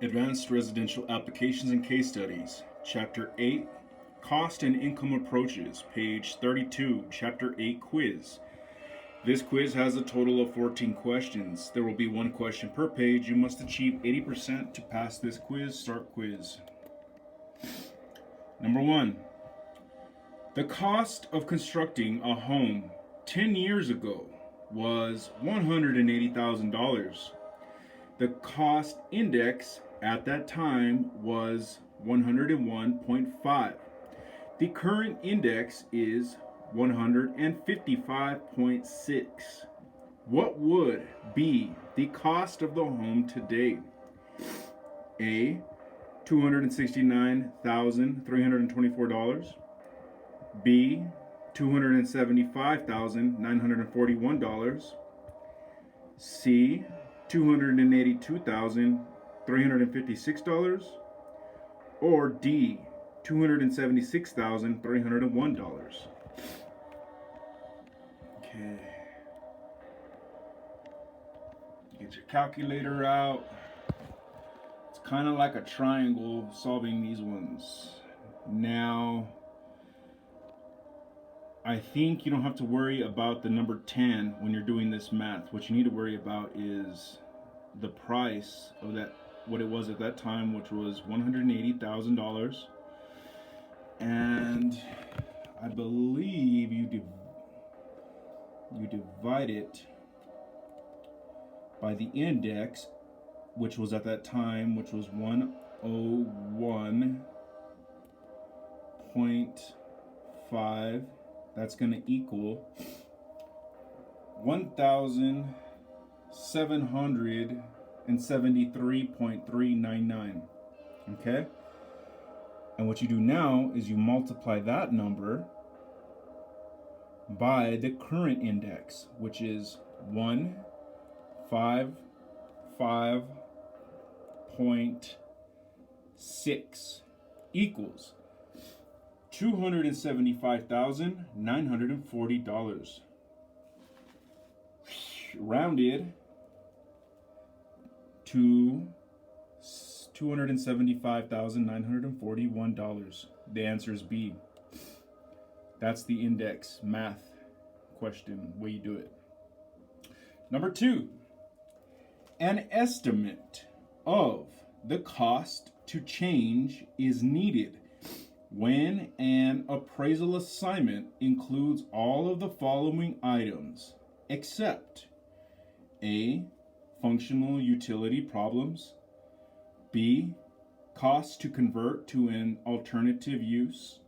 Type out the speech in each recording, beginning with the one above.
Advanced Residential Applications and Case Studies, Chapter 8, Cost and Income Approaches, page 32, Chapter 8 Quiz. This quiz has a total of 14 questions. There will be one question per page. You must achieve 80% to pass this quiz. Start quiz. Number 1. The cost of constructing a home 10 years ago was $180,000. The cost index at that time was 101.5. The current index is 155.6. What would be the cost of the home today? A. $269,324. B. $275,941. C. $282,356. Or D. $276,301. Okay. Get your calculator out. It's kind of like a triangle solving these ones. Now, I think you don't have to worry about the number 10 when you're doing this math. What you need to worry about is the price of that, what it was at that time, which was $180,000. And I believe you divide it by the index, which was at that time, which was 101.5. That's going to equal 1,773.399. Okay? And what you do now is you multiply that number by the current index, which is 155.6 equals $275,940. Rounded to $275,941. The answer is B. That's the index math question, way you do it. Number 2. An estimate of the cost to change is needed when an appraisal assignment includes all of the following items, except A. Functional utility problems. B. Cost to convert to an alternative use.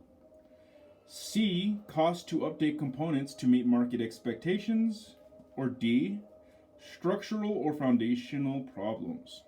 C. Cost to update components to meet market expectations. Or D. Structural or foundational problems.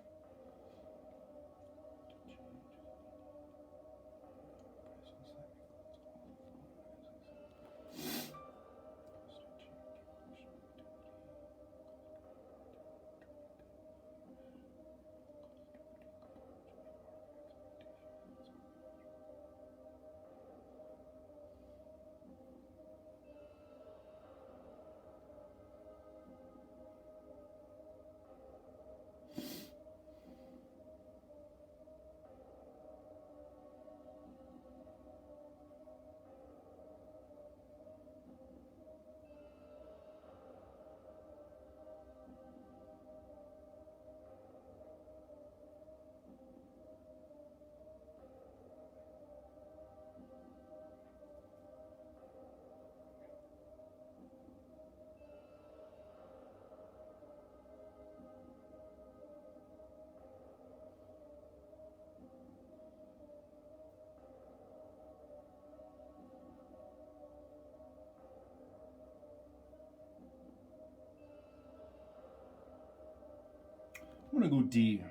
I'm gonna go D.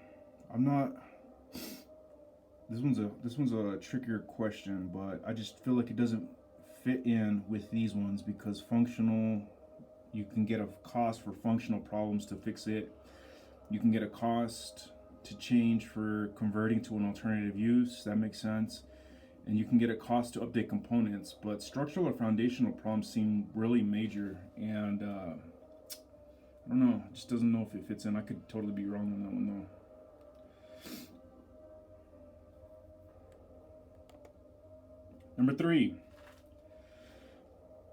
I'm not. This one's a trickier question, but I just feel like it doesn't fit in with these ones because functional, you can get a cost for functional problems to fix it. You can get a cost to change for converting to an alternative use. That makes sense. And you can get a cost to update components, but structural or foundational problems seem really major, and I don't know, just doesn't know if it fits in. I could totally be wrong on that one though. Number 3.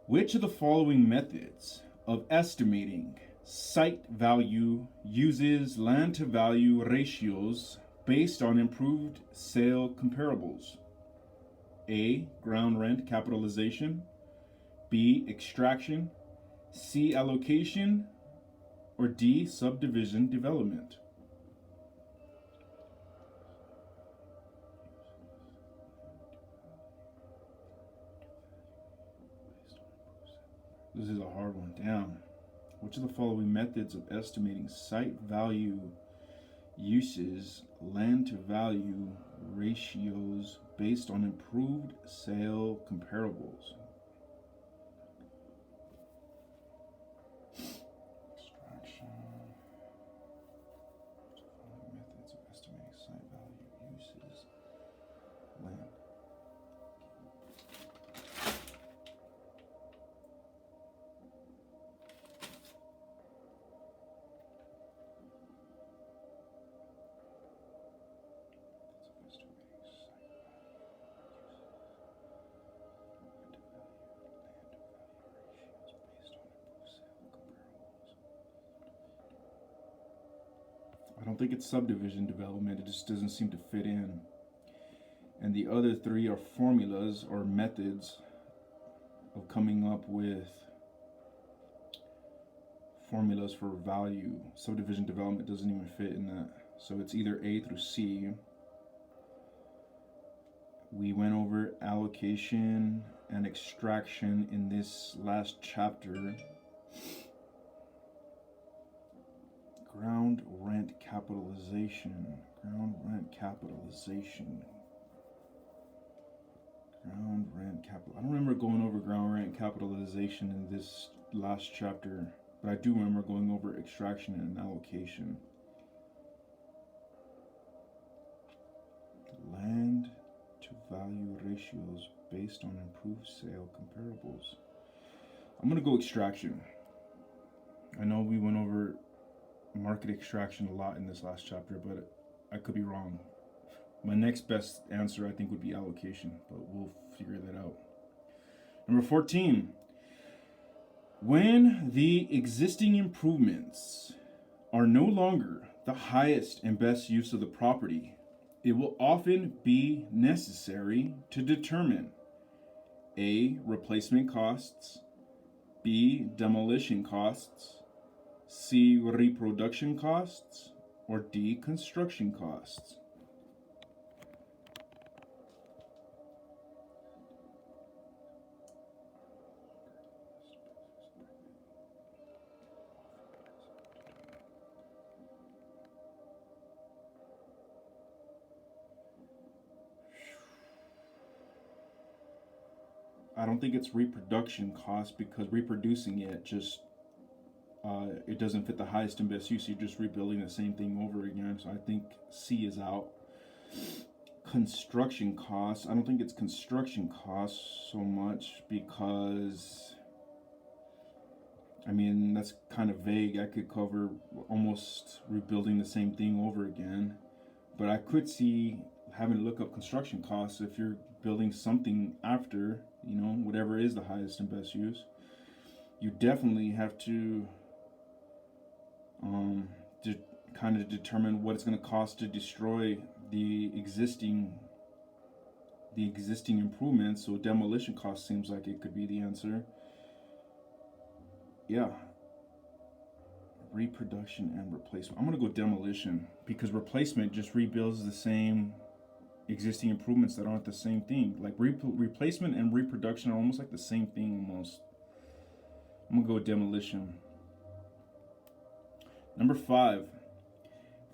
Which of the following methods of estimating site value uses land to value ratios based on improved sale comparables? A. Ground rent capitalization. B. Extraction. C. Allocation. Or D. Subdivision development. This is a hard one. Damn. Which of the following methods of estimating site value uses land to value ratios based on improved sale comparables? Extraction. Methods of estimating site value uses land. I don't think it's subdivision development. It just doesn't seem to fit in. And the other 3 are formulas or methods of coming up with formulas for value. Subdivision development doesn't even fit in that. So it's either A through C. We went over allocation and extraction in this last chapter. Ground rent capitalization. Ground rent capitalization. Ground rent capital. I don't remember going over ground rent capitalization in this last chapter, but I do remember going over extraction and allocation. Land to value ratios based on improved sale comparables. I'm going to go extraction. I know we went over market extraction a lot in this last chapter, but I could be wrong. My next best answer, I think, would be allocation, but we'll figure that out. Number 14. When the existing improvements are no longer the highest and best use of the property, it will often be necessary to determine A. Replacement costs, B. Demolition costs, C. Reproduction costs, or D. Construction costs. I don't think it's reproduction cost, because reproducing it just it doesn't fit the highest and best use. You're just rebuilding the same thing over again. So I think C is out. Construction costs. I don't think it's construction costs so much, because I mean, that's kind of vague. I could cover almost rebuilding the same thing over again, but I could see having to look up construction costs if you're building something after, whatever is the highest and best use. You definitely have to kind of determine what it's going to cost to destroy the existing improvements. So demolition cost seems like it could be the answer. Yeah. Reproduction and replacement. I'm going to go demolition, because replacement just rebuilds the same existing improvements that aren't the same thing. Like replacement and reproduction are almost like the same thing almost. I'm going to go with demolition. Number 5.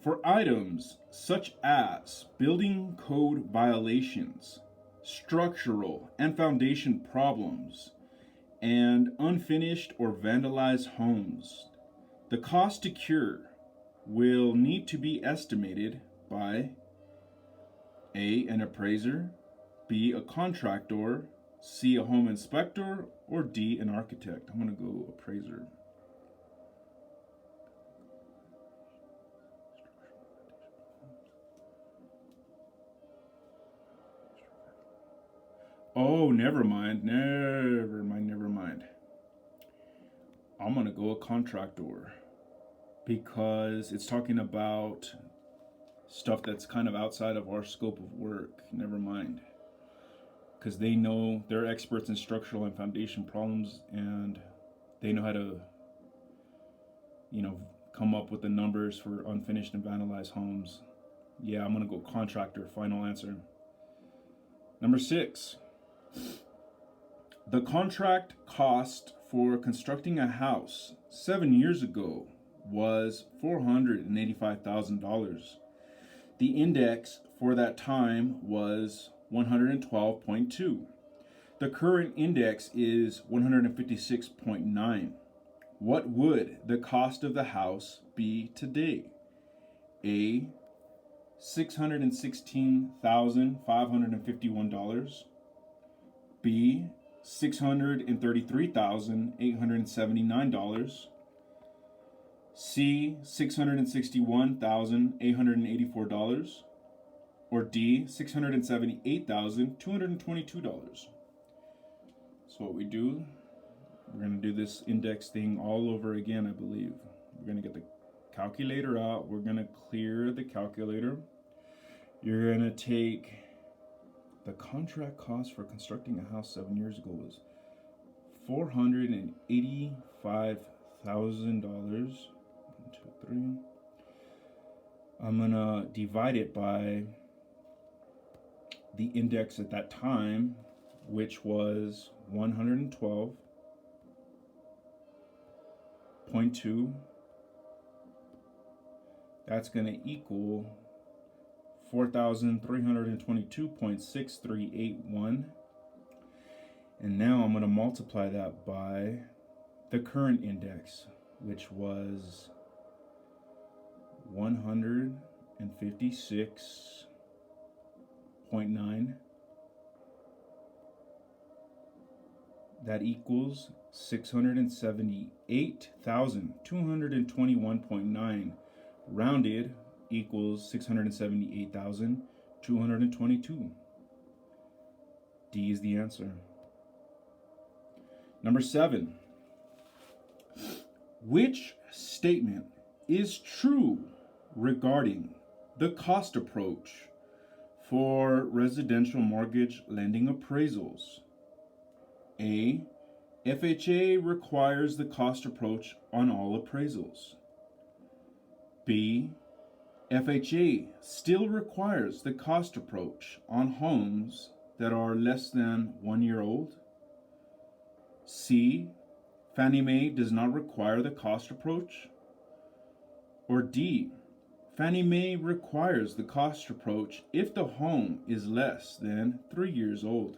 For items such as building code violations, structural and foundation problems, and unfinished or vandalized homes, the cost to cure will need to be estimated by A. An appraiser, B. A contractor, C. A home inspector, or D. An architect. I'm going to go appraiser. Oh, never mind. Never mind. Never mind. I'm going to go a contractor because it's talking about stuff that's kind of outside of our scope of work. Never mind. Because they know, they're experts in structural and foundation problems, and they know how to, come up with the numbers for unfinished and vandalized homes. Yeah, I'm going to go contractor. Final answer. Number 6. The contract cost for constructing a house 7 years ago was $485,000. The index for that time was 112.2. The current index is 156.9. What would the cost of the house be today? A. $616,551. B. $633,879. C. $661,884. Or D. $678,222. So what we do, we're going to do this index thing all over again, I believe. We're going to get the calculator out. We're going to clear the calculator. You're going to take the contract cost for constructing a house 7 years ago was $485,000. 1, 2, 3. I'm going to divide it by the index at that time, which was 112.2. That's going to equal 4,322.6381. And now I'm going to multiply that by the current index, which was 156.9. That equals 678,221.9. Rounded equals 678,222. D is the answer. Number 7. Which statement is true regarding the cost approach for residential mortgage lending appraisals? A. FHA requires the cost approach on all appraisals. B. FHA still requires the cost approach on homes that are less than 1 year old. C. Fannie Mae does not require the cost approach. Or D. Fannie Mae requires the cost approach if the home is less than 3 years old.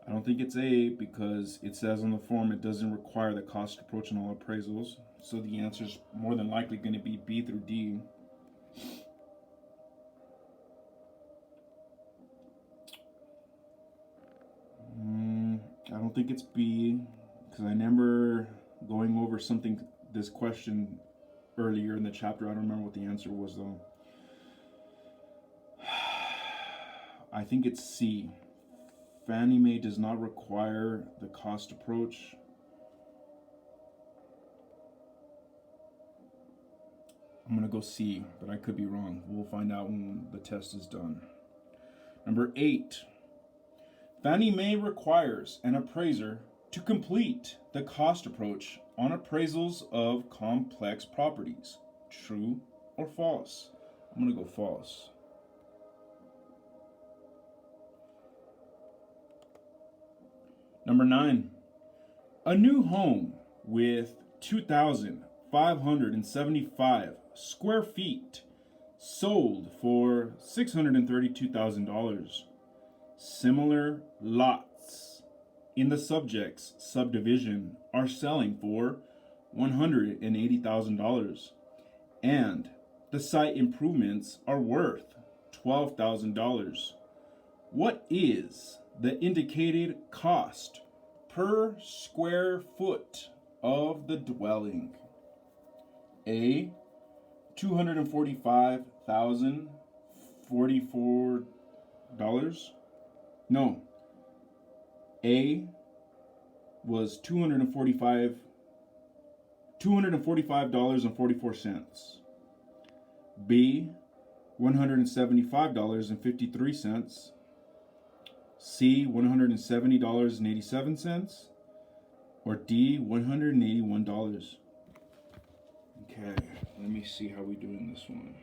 I don't think it's A because it says on the form it doesn't require the cost approach in all appraisals. So the answer is more than likely going to be B through D. I don't think it's B because I remember going over this question earlier in the chapter. I don't remember what the answer was though. I think it's C. Fannie Mae does not require the cost approach. I'm going to go C, but I could be wrong. We'll find out when the test is done. Number 8. Fannie Mae requires an appraiser to complete the cost approach on appraisals of complex properties. True or false? I'm going to go false. Number 9. A new home with 2,575 square feet sold for $632,000. Similar lots in the subject's subdivision are selling for $180,000, and the site improvements are worth $12,000. What is the indicated cost per square foot of the dwelling? A. $245,500. $44. No. A was $245.44. B, $175.53. C, $170.87. Or D, $181. Okay, let me see how we do in this one.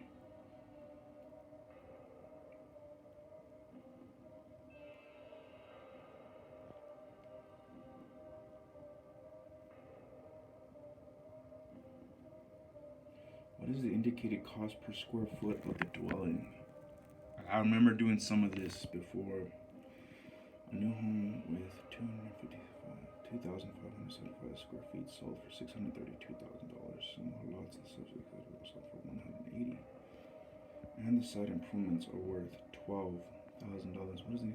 What is the indicated cost per square foot of the dwelling? I remember doing some of this before. A new home with 2,575 square feet sold for $632,000. Similar lots and subject were sold for $180,000. And the site improvements are worth $12,000. What is the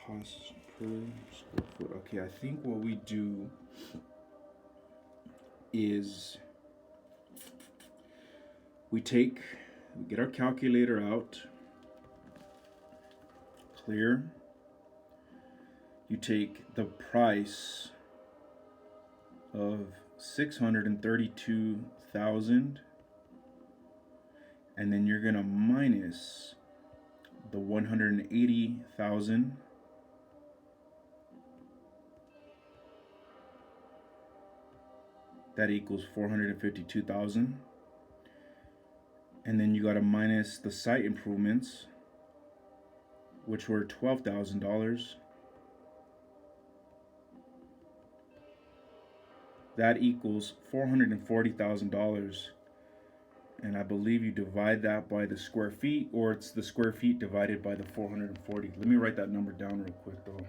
cost per square foot? Okay, I think what we do is we get our calculator out, clear. You take the price of $632,000, and then you're gonna minus the $180,000. That equals $452,000. And then you got to minus the site improvements, which were $12,000. That equals $440,000. And I believe you divide that by the square feet, or it's the square feet divided by the 440. Let me write that number down real quick though.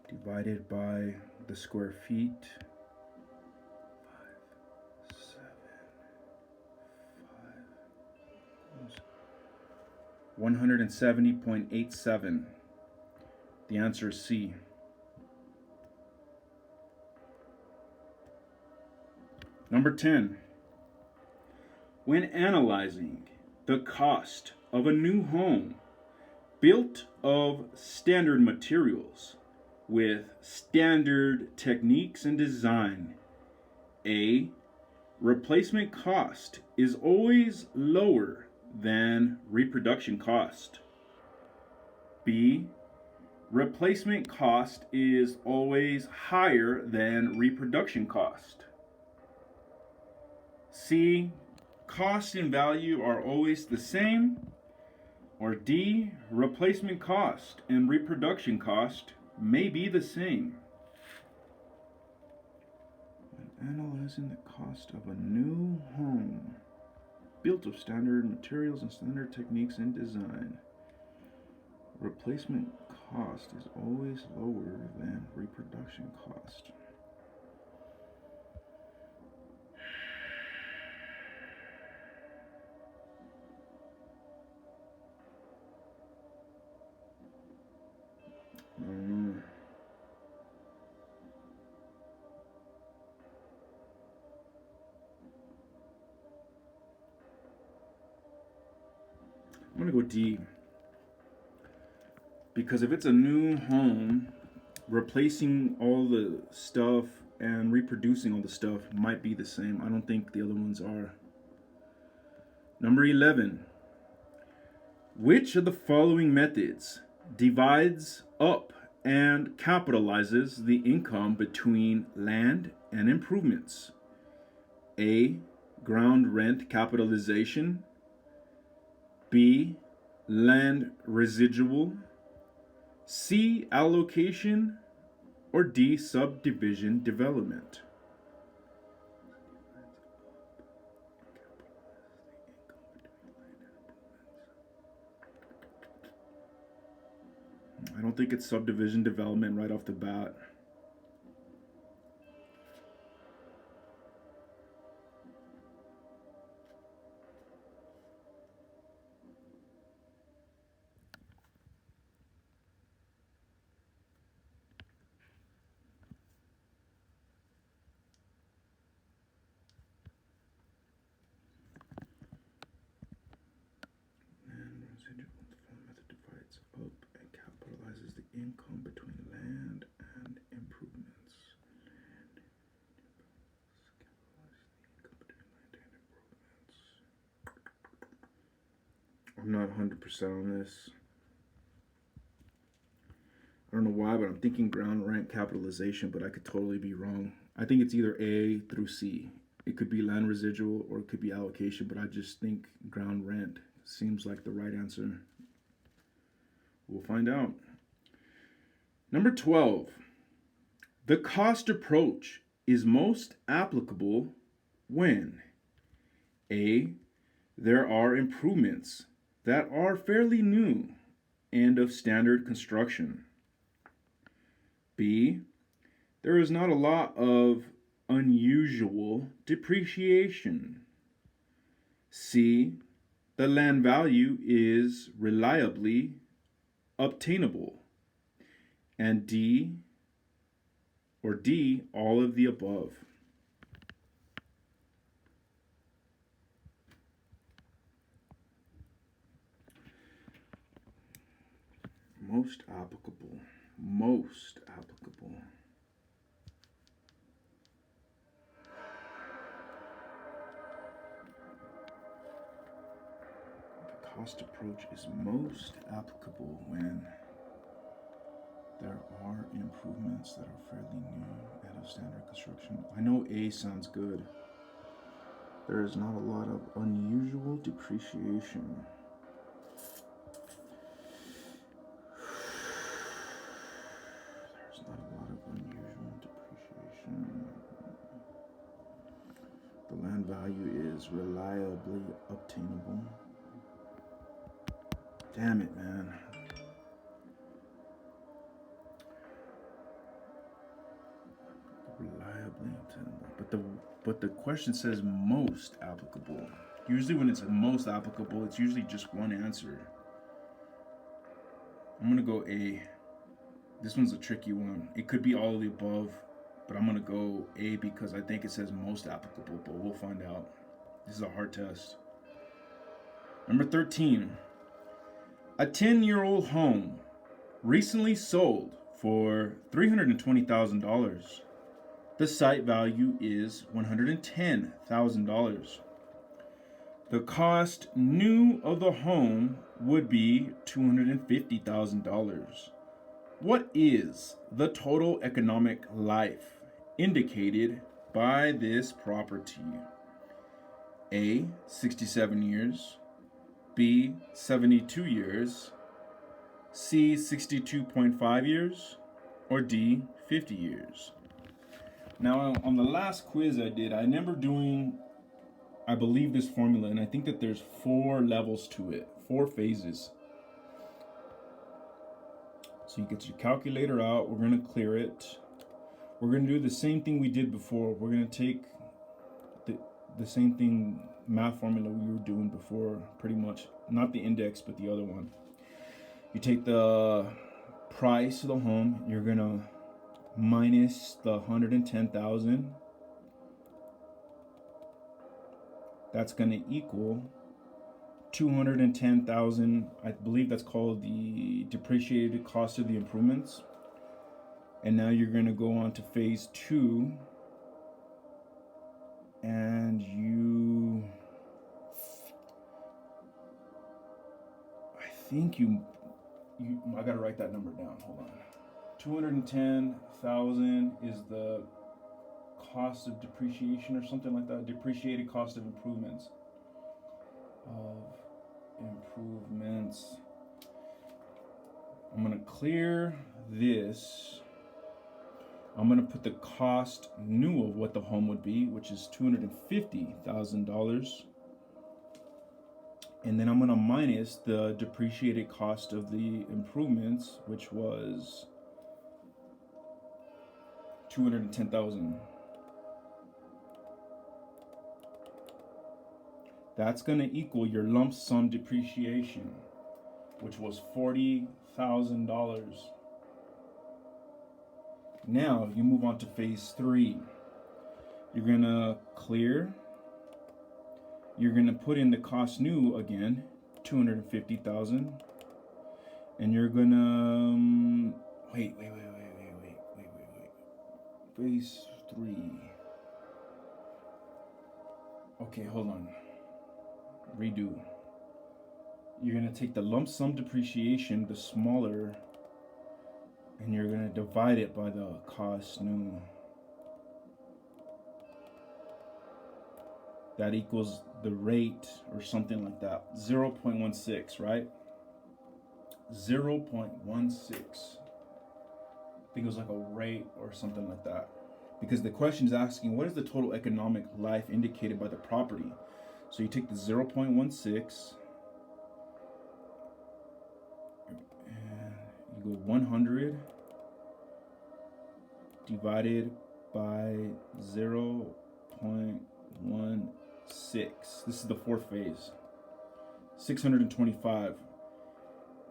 Divided by the square feet. 170.87. The answer is C. Number 10. When analyzing the cost of a new home built of standard materials with standard techniques and design, A, replacement cost is always lower than reproduction cost. B, replacement cost is always higher than reproduction cost. C, cost and value are always the same. Or D, replacement cost and reproduction cost may be the same. When analyzing the cost of a new home built of standard materials and standard techniques in design, replacement cost is always lower than reproduction cost. I'm gonna go D, because if it's a new home, replacing all the stuff and reproducing all the stuff might be the same. I don't think the other ones are. Number 11. Which of the following methods divides up and capitalizes the income between land and improvements? A, ground rent capitalization. B, land residual. C, allocation. Or D, subdivision development. I don't think it's subdivision development right off the bat. income between land and improvements. I'm not 100% on this. I don't know why, but I'm thinking ground rent capitalization, but I could totally be wrong. I think it's either A through C. It could be land residual or it could be allocation, but I just think ground rent seems like the right answer. We'll find out. Number 12. The cost approach is most applicable when A. There are improvements that are fairly new and of standard construction. B. There is not a lot of unusual depreciation. C. The land value is reliably obtainable. And D, all of the above. Most applicable. Most applicable. The cost approach is most applicable when there are improvements that are fairly new and of standard construction. I know A sounds good. There is not a lot of unusual depreciation. There's not a lot of unusual depreciation. The land value is reliably obtainable. Damn it, man. Reliably obtainable. But the question says most applicable. Usually when it's most applicable, it's usually just one answer. I'm gonna go A. This one's a tricky one. It could be all of the above, but I'm gonna go A because I think it says most applicable, but we'll find out. This is a hard test. Number 13. A 10-year-old home recently sold for $320,000. The site value is $110,000. The cost new of the home would be $250,000. What is the total economic life indicated by this property? A, 67 years. B, 72 years. C, 62.5 years. Or D, 50 years. Now, on the last quiz I did, I remember doing, I believe, this formula, and I think that there's 4 levels to it, 4 phases. So you get your calculator out, we're going to clear it. We're going to do the same thing we did before. We're going to take the same thing, math formula we were doing before, pretty much. Not the index, but the other one. You take the price of the home, you're going to minus the 110,000. That's going to equal 210,000. I believe that's called the depreciated cost of the improvements. And now you're going to go on to phase 2, and I got to write that number down. Hold on. 210,000 is the cost of depreciation or something like that. Depreciated cost of improvements. I'm going to clear this. I'm going to put the cost new of what the home would be, which is $250,000. And then I'm going to minus the depreciated cost of the improvements, which was $210,000. That's going to equal your lump sum depreciation, which was $40,000. Now you move on to phase 3. You're going to clear. You're going to put in the cost new again, $250,000. And you're going to Wait. Phase 3. Okay, hold on. Redo. You're going to take the lump sum depreciation, the smaller, and you're going to divide it by the cost new. That equals the rate or something like that. 0.16, right? 0.16. I think it was like a rate or something like that. Because the question is asking, what is the total economic life indicated by the property? So you take the 0.16, and you go 100 divided by 0.16. This is the fourth phase. 625.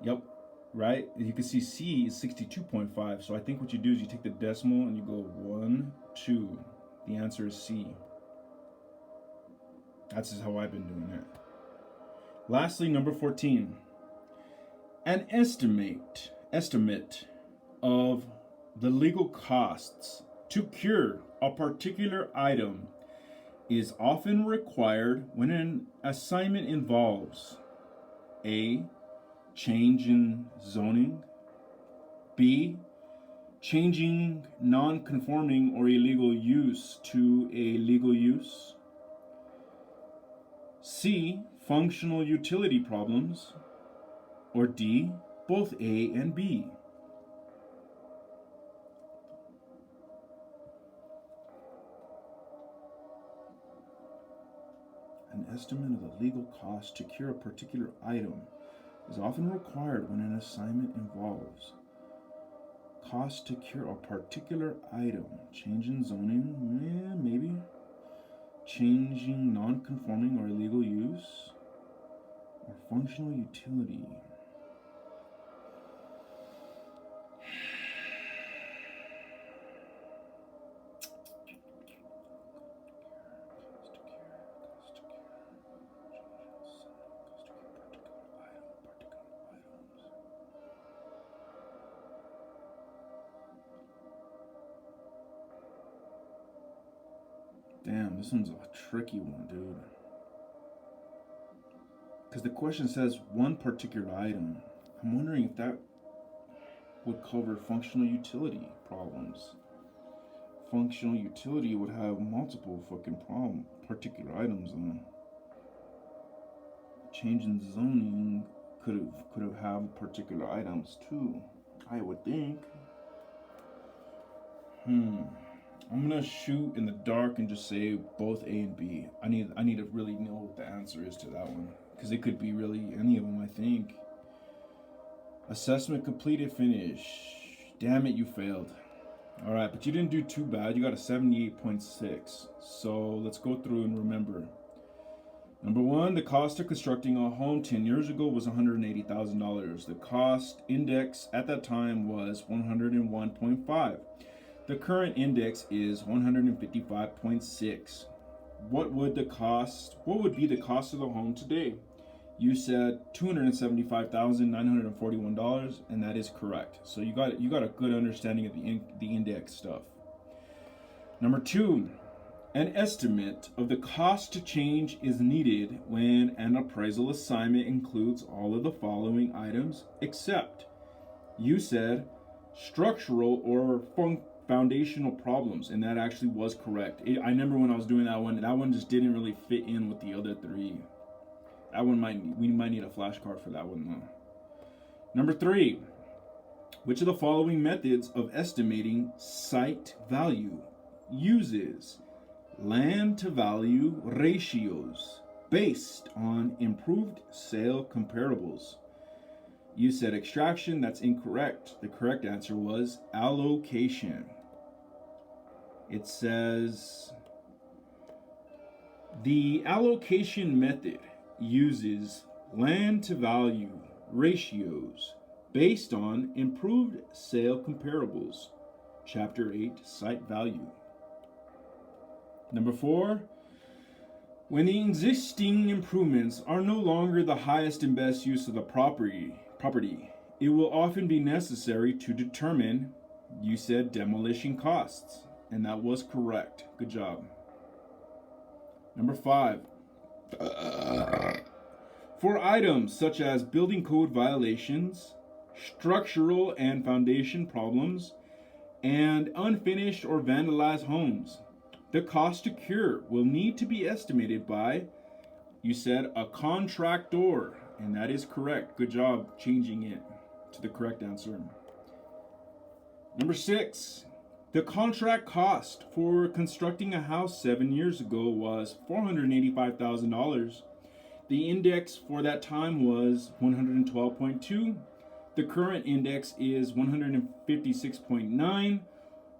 Yep. Right? You can see C is 62.5. So I think what you do is you take the decimal and you go 1, 2. The answer is C. That's just how I've been doing it. Lastly, number 14. An estimate of the legal costs to cure a particular item is often required when an assignment involves A. Change in zoning. B. Changing non-conforming or illegal use to a legal use. C. Functional utility problems. Or D. Both A and B. An estimate of the legal cost to cure a particular item is often required when an assignment involves cost to cure a particular item. Change in zoning, maybe. Changing non-conforming or illegal use. Or functional utility. Damn, this one's a tricky one, dude. Because the question says one particular item. I'm wondering if that would cover functional utility problems. Functional utility would have multiple fucking particular items on. Change in zoning could have particular items too, I would think. I'm gonna shoot in the dark and just say both A and B. I need to really know what the answer is to that one, because it could be really any of them, I think. Assessment completed, finish. Damn it, you failed. All right, but you didn't do too bad. You got a 78.6. So let's go through and remember. Number 1, the cost of constructing a home 10 years ago was $180,000. The cost index at that time was 101.5. The current index is 155.6. What would be the cost of the home today? You said $275,941, and that is correct. So you got a good understanding of the index stuff. Number 2, an estimate of the cost to change is needed when an appraisal assignment includes all of the following items, except you said structural or foundational problems, and that actually was correct. I remember when I was doing that one just didn't really fit in with the other 3. That one we might need a flashcard for that one though. Number 3, which of the following methods of estimating site value uses land to value ratios based on improved sale comparables? You said extraction. That's incorrect. The correct answer was allocation. It says the allocation method uses land to value ratios based on improved sale comparables. Chapter 8, site value. Number 4, when the existing improvements are no longer the highest and best use of the property, it will often be necessary to determine, you said, demolition costs. And that was correct. Good job. Number 5. For items such as building code violations, structural and foundation problems, and unfinished or vandalized homes, the cost to cure will need to be estimated by, you said, a contractor. And that is correct. Good job changing it to the correct answer. Number 6. The contract cost for constructing a house 7 years ago was $485,000. The index for that time was 112.2. The current index is 156.9.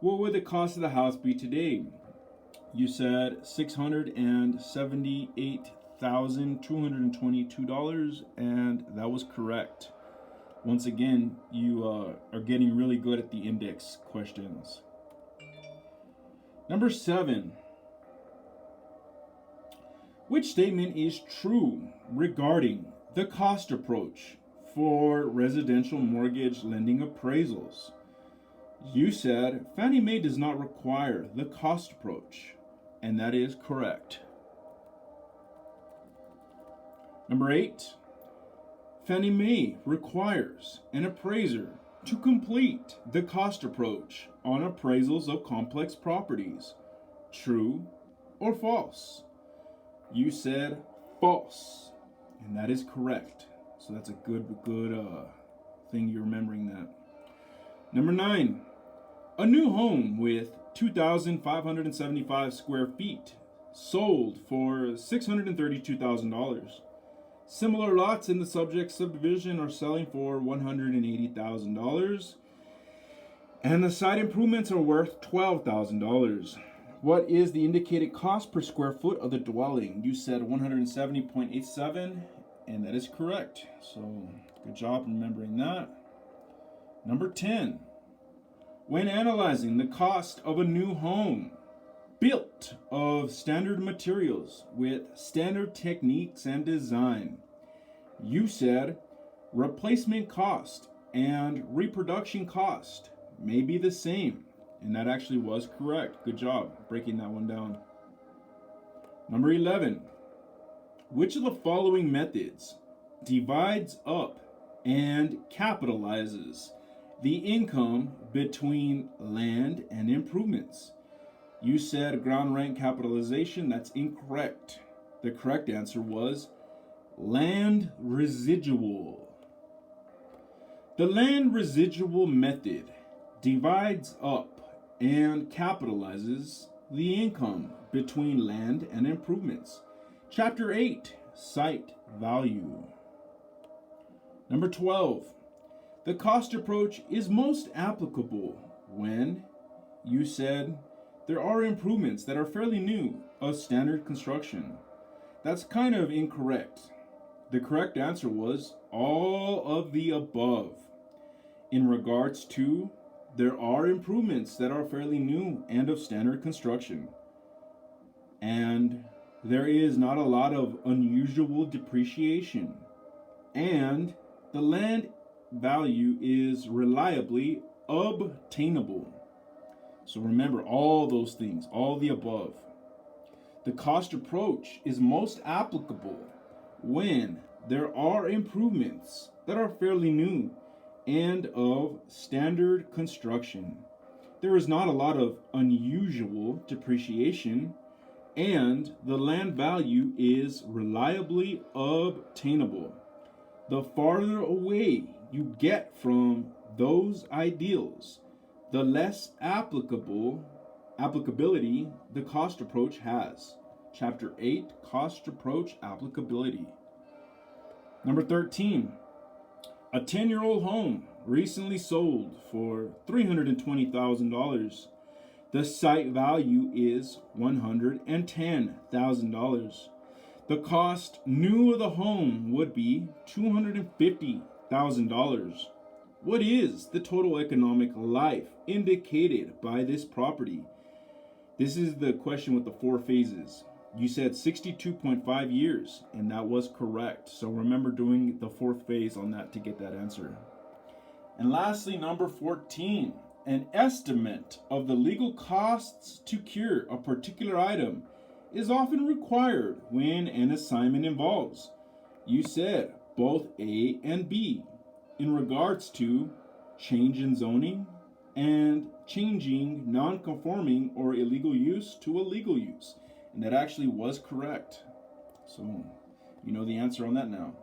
What would the cost of the house be today? You said $678,222, and that was correct. Once again, you are getting really good at the index questions. Number 7. Which statement is true regarding the cost approach for residential mortgage lending appraisals? You said Fannie Mae does not require the cost approach, and that is correct. Number 8. Fannie Mae requires an appraiser to complete the cost approach on appraisals of complex properties. True or false? You said false, and that is correct. So that's a good thing you're remembering that. Number 9. A new home with 2,575 square feet sold for $632,000. Similar lots in the subject subdivision are selling for $180,000. And the site improvements are worth $12,000. What is the indicated cost per square foot of the dwelling? You said 170.87, and that is correct. So good job remembering that. Number 10. When analyzing the cost of a new home built of standard materials with standard techniques and design, you said replacement cost and reproduction cost may be the same, and that actually was correct. Good job breaking that one down. Number 11. Which of the following methods divides up and capitalizes the income between land and improvements? You said ground rent capitalization. That's incorrect. The correct answer was land residual. The land residual method divides up and capitalizes the income between land and improvements. Chapter 8, Site Value. Number 12. The cost approach is most applicable when, you said, there are improvements that are fairly new of standard construction. That's kind of incorrect. The correct answer was all of the above. In regards to, there are improvements that are fairly new and of standard construction. And there is not a lot of unusual depreciation. And the land value is reliably obtainable. So remember all those things, all the above. The cost approach is most applicable when there are improvements that are fairly new and of standard construction. There is not a lot of unusual depreciation, and the land value is reliably obtainable. The farther away you get from those ideals, the less applicability the cost approach has. Chapter 8, Cost Approach Applicability. Number 13. A 10-year-old home recently sold for $320,000. The site value is $110,000. The cost new of the home would be $250,000. What is the total economic life indicated by this property? This is the question with the 4 phases. You said 62.5 years, and that was correct. So remember doing the 4th phase on that to get that answer. And lastly, number 14, an estimate of the legal costs to cure a particular item is often required when an assignment involves, you said, both A and B in regards to change in zoning and changing non-conforming or illegal use to a legal use. And that actually was correct. So you know the answer on that now.